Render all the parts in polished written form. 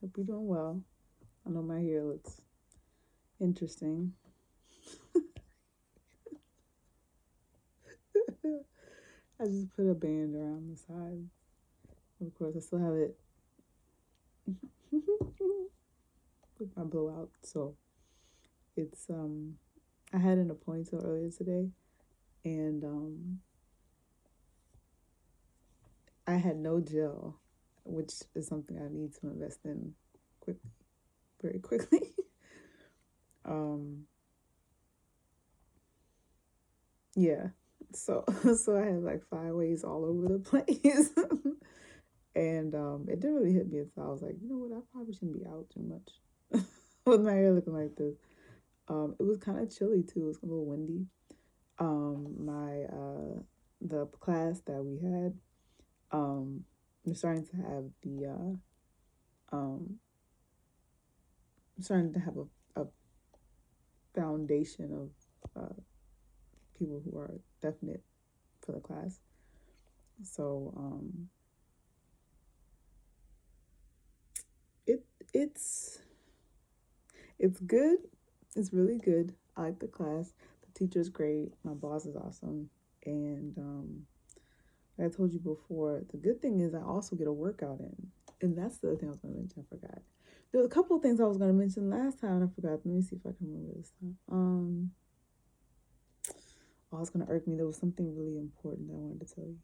Hope you're doing well. I know my hair looks interesting. I just put a band around the side. Of course, I still have it with my blowout. So it's I had an ponytail earlier today, and I had no gel, which is something I need to invest in quickly, very quickly. um, yeah. So so I had like 5 ways all over the place. And it didn't really hit me until I was like, you know what, I probably shouldn't be out too much with my hair looking like this. It was kind of chilly too. It was a little windy. My the class that we had, we're starting to have I'm starting to have a foundation of people who are definite for the class. So it it's it's good. It's really good. I like the class. The teacher's great. My boss is awesome. And like I told you before, the good thing is I also get a workout in. And that's the other thing I was going to mention. I forgot. There were a couple of things I was going to mention last time and I forgot. Let me see if I can remember this time. Oh, it's going to irk me. There was something really important that I wanted to tell you.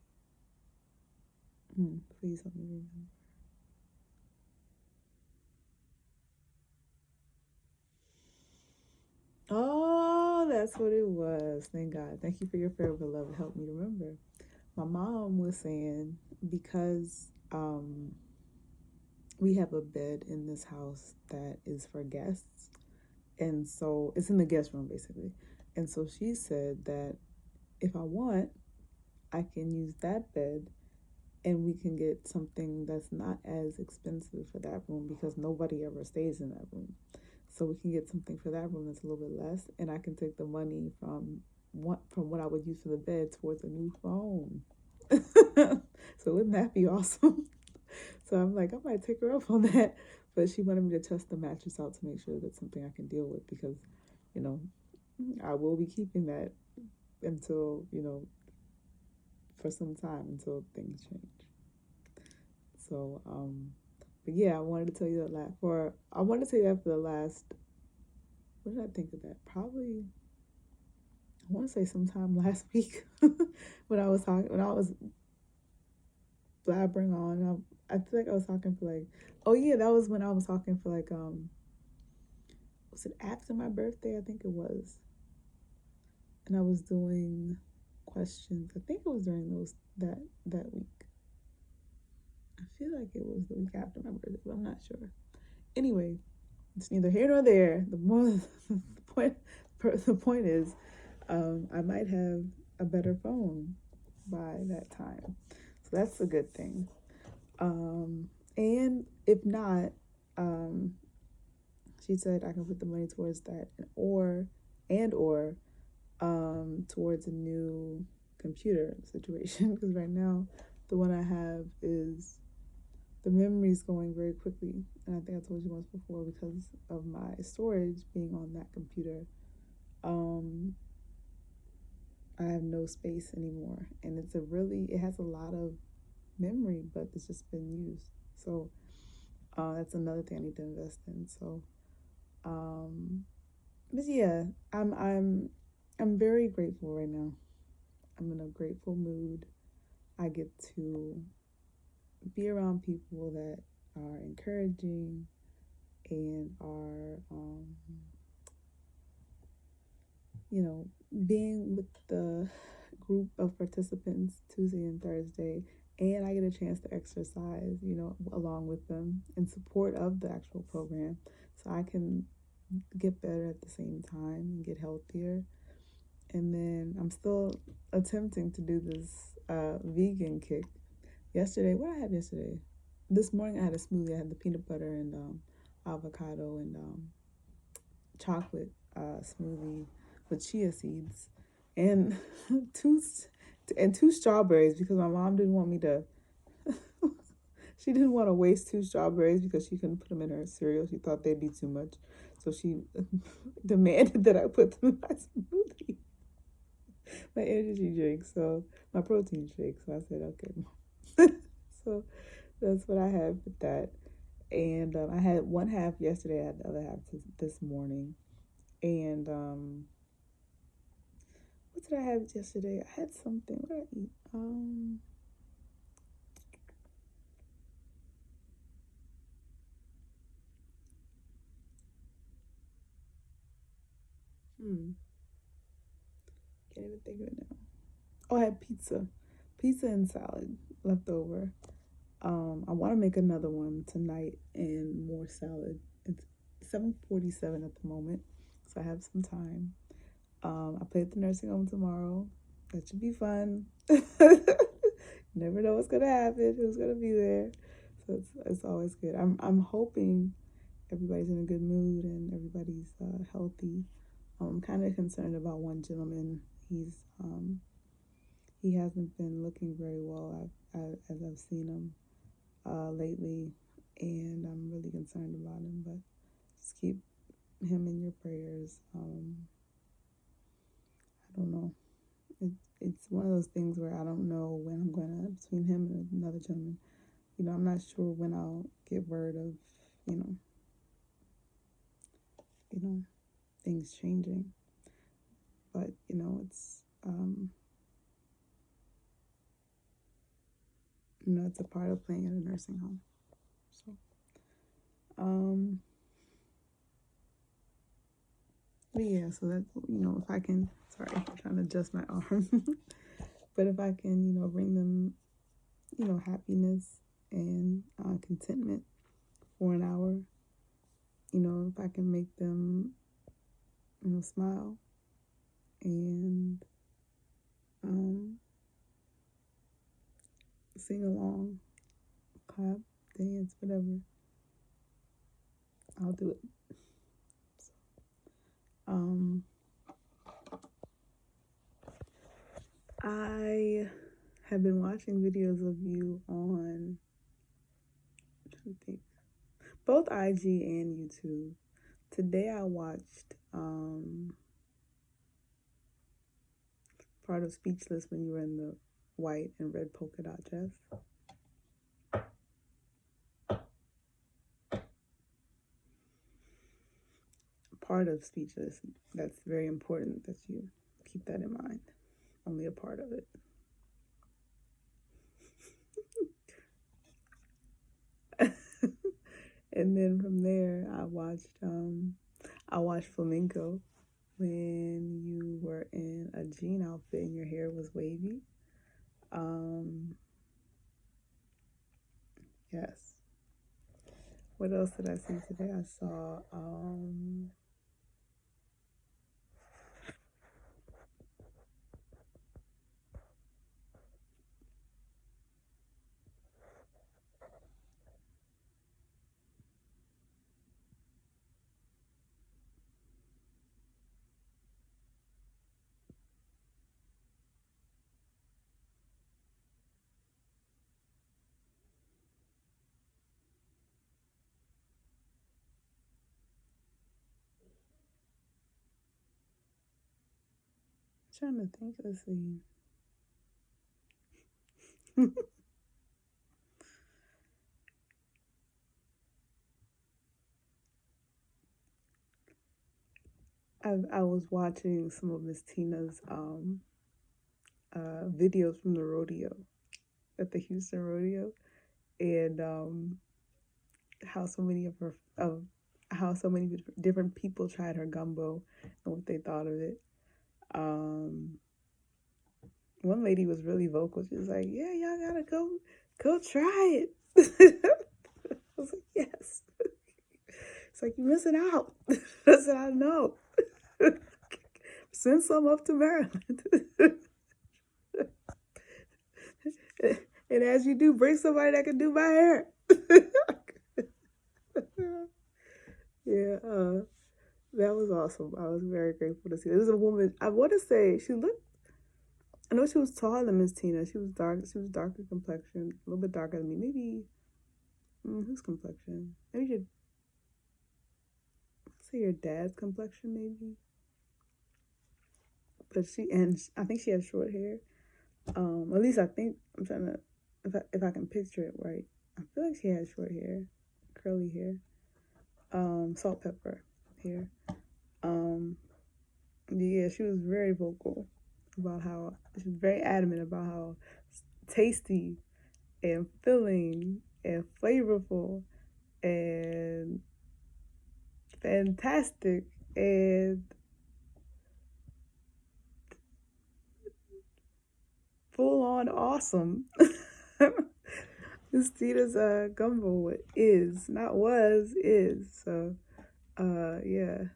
Please help me remember. Oh, that's what it was. Thank God. Thank you for your prayer, beloved. Help me remember. My mom was saying because we have a bed in this house that is for guests, and so it's in the guest room basically. And so she said that if I want, I can use that bed and we can get something that's not as expensive for that room because nobody ever stays in that room. So we can get something for that room that's a little bit less, and I can take the money from what I would use for the bed towards a new phone. So wouldn't that be awesome? So I'm like, I might take her up on that. But she wanted me to test the mattress out to make sure that's something I can deal with because, you know, I will be keeping that until, for some time until things change. So, but yeah, I wanted to tell you I wanted to tell you that for the last, what did I think of that? Probably, I want to say sometime last week when I was blabbering on. I feel like I was talking for like, oh yeah, that was when I was talking for like, was it after my birthday? I think it was. And I was doing questions. I think it was during that week. I feel like it was the week after my birthday, but I'm not sure. Anyway, it's neither here nor there. The point is, I might have a better phone by that time, so that's a good thing. And if not, um, she said I can put the money towards that, or towards a new computer situation because right now the one I have is the memory's going very quickly, and I think I told you once before because of my storage being on that computer. Um, I have no space anymore, and it has a lot of memory, but it's just been used. So that's another thing I need to invest in. So, but yeah, I'm very grateful right now. I'm in a grateful mood. I get to be around people that are encouraging and are, being with the group of participants Tuesday and Thursday. And I get a chance to exercise, along with them in support of the actual program. So I can get better at the same time and get healthier. And then I'm still attempting to do this vegan kick. Yesterday, what I had yesterday? This morning I had a smoothie. I had the peanut butter and avocado and chocolate smoothie with chia seeds and two two strawberries because my mom didn't want me to. she didn't want to waste 2 strawberries because she couldn't put them in her cereal. She thought they'd be too much. So she demanded that I put them in my smoothie, my energy drink, so my protein shake. So I said, okay. So that's what I have with that. And I had one half yesterday. I had the other half this morning. And what did I have yesterday? I had something. What did I eat? Can't even think of it now. Oh, I had pizza and salad left over. I want to make another one tonight and more salad. It's 7:47 at the moment, so I have some time. I play at the nursing home tomorrow. That should be fun. Never know what's gonna happen. Who's gonna be there? So it's always good. I'm hoping everybody's in a good mood and everybody's healthy. I'm kind of concerned about one gentleman. He hasn't been looking very well as I've seen him lately, and I'm really concerned about him. But just keep him in your prayers. I don't know. It's one of those things where I don't know when I'm gonna, between him and another gentleman, I'm not sure when I'll get word of, things changing. But it's it's a part of playing at a nursing home. So but yeah, so that if I can, sorry, I'm trying to adjust my arm. But if I can, bring them, happiness and contentment for an hour, if I can make them, smile and sing along, clap, dance, whatever, I'll do it. I have been watching videos of you on, I'm trying to think, both IG and YouTube. Today I watched part of Speechless when you were in the white and red polka dot dress. Part of Speechless. That's very important that you keep that in mind. Only a part of it. And then from there, I watched Flamenco when you were in a jean outfit and your hair was wavy. Yes. What else did I see today? I saw trying to think. Let's see. I was watching some of Miss Tina's videos from the rodeo, at the Houston rodeo, and how so many different people tried her gumbo and what they thought of it. One lady was really vocal. She was like, "Yeah, y'all gotta go try it." I was like, "Yes." It's like, you're missing out. I said, "I know." Send some up to Maryland. And as you do, bring somebody that can do my hair. Yeah, that was awesome. I was very grateful to see. There was a woman, I want to say, I know she was taller than Miss Tina. She was darker complexion, a little bit darker than me, maybe Whose complexion? Maybe say your dad's complexion, maybe. But I think she has short hair. At least I think, I'm trying to, if I can picture it right. I feel like she has short hair, curly hair, salt pepper hair. Yeah, she was very vocal about how, she was very adamant about how tasty and filling and flavorful and fantastic and full on awesome this Tita's gumbo is, not was, is. So yeah,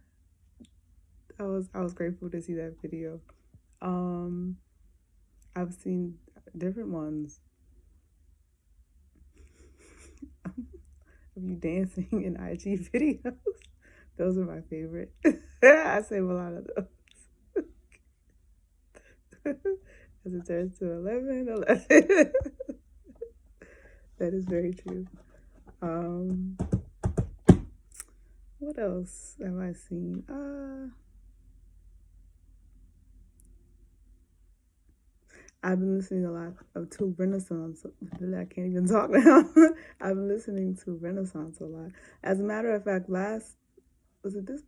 I was grateful to see that video. I've seen different ones of you dancing in IG videos. Those are my favorite. I save a lot of those. As it turns to 11. That is very true. What else have I seen? I've been listening a lot to Renaissance. I can't even talk now. I've been listening to Renaissance a lot. As a matter of fact, this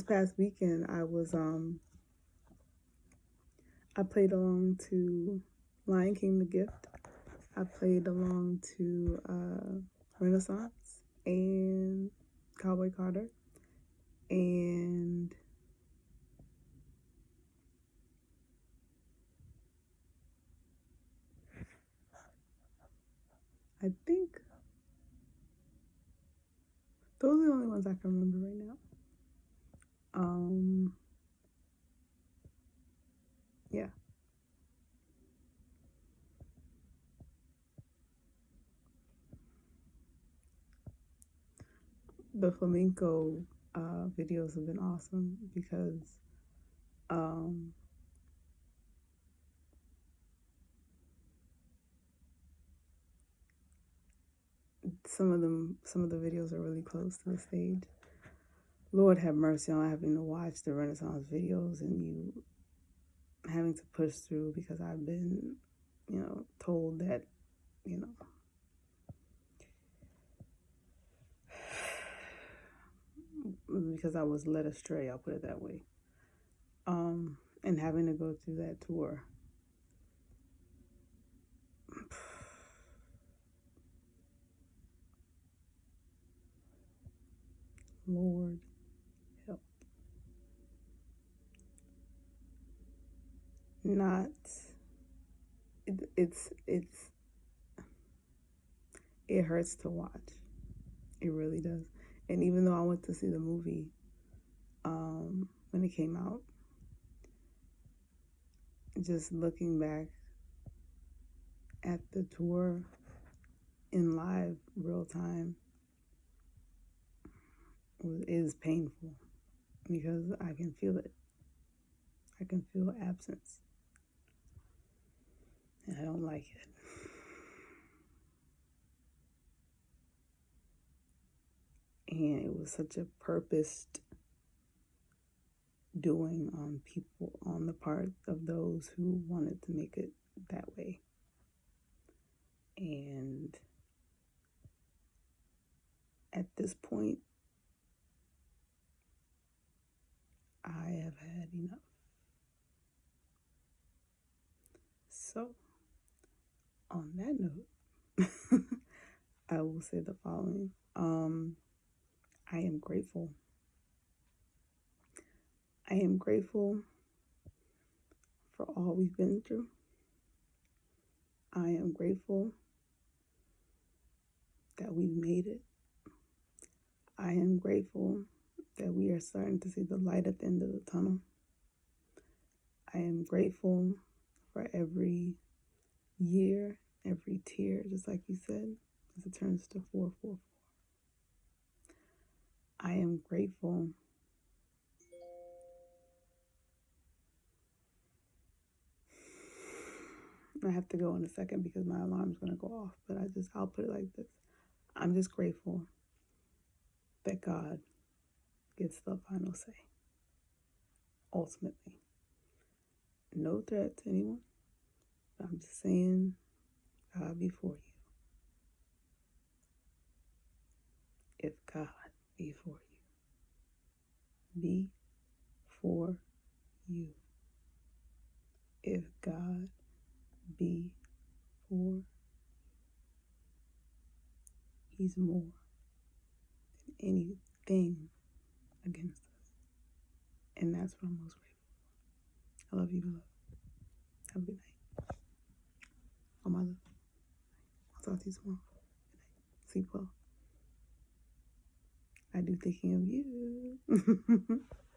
past weekend I played along to Lion King the Gift. I played along to Renaissance and Cowboy Carter, and I think those are the only ones I can remember right now. Yeah. The flamenco videos have been awesome because some of the videos are really close to the stage. Lord have mercy on having to watch the Renaissance videos and you having to push through, because I've been, told that, because I was led astray, I'll put it that way. And having to go through that tour. Lord help. It hurts to watch. It really does. And even though I went to see the movie when it came out, just looking back at the tour in live, real time, is painful because I can feel it. I can feel absence. And I don't like it. And it was such a purposed doing on the part of those who wanted to make it that way. And at this point, I have had enough. So, on that note, I will say the following. I am grateful. I am grateful for all we've been through. I am grateful that we've made it. I am grateful that we are starting to see the light at the end of the tunnel. I am grateful for every year, every tear, just like you said, as it turns to 444. I am grateful I have to go in a second because my alarm's going to go off, but I'll put it like this. I'm just grateful that God gets the final say. Ultimately. No threat to anyone. I'm just saying, God before you. If God be for you. Be for you. If God be for, He's more than anything against us. And that's what I'm most grateful for. I love you, beloved. Have a good night. Oh, my love. I'll talk to you tomorrow. Good night. Sleep well. I do thinking of you.